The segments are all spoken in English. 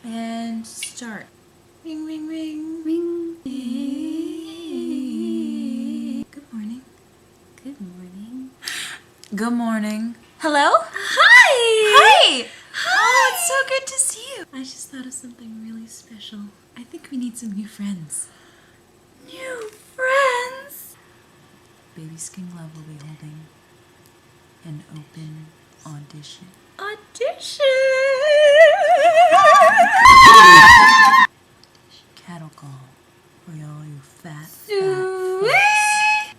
And start. Ring, ring, ring. Ring. Good morning. Good morning. Good morning. Hello? Hi! Hi! Oh, it's so good to see you. I just thought of something really special. I think we need some new friends. New friends? BabySkinGlove will be holding an open audition. Audition! Cattle call for all you fat, Sweet! fat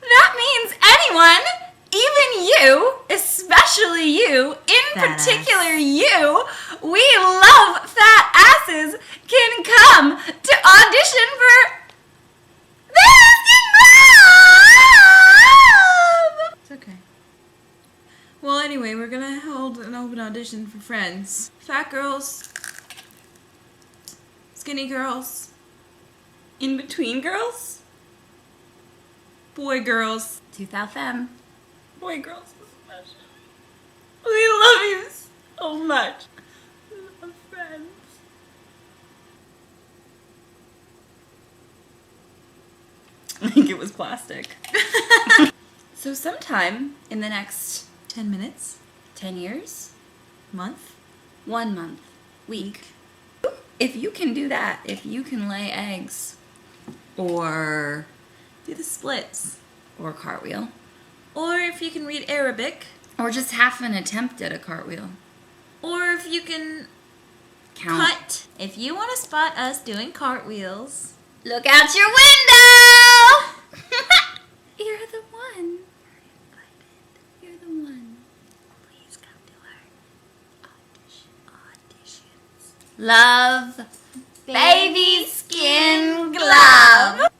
That means anyone, even you, especially you, in Fat particular you, we love fat asses, can come to audition for BabySkinGlove! It's okay. Well, anyway, we're gonna hold an open audition for friends. Fat girls, skinny girls, In between girls? boy girls. 2000. Boy girls especially. We love you so much. We love friends. I think it was plastic. So sometime in the next 10 minutes, 10 years, month, 1 month, week, if you can do that, if you can lay eggs or do the splits. or cartwheel, Or if you can read Arabic. or just half an attempt at a cartwheel, Or if you can count. cut. If you want to spot us doing cartwheels. Look out your window! You're the one. You're the one. Please come to our auditions. Love, BabySkinGlove.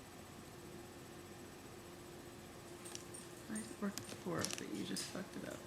I worked before, but you just fucked it up.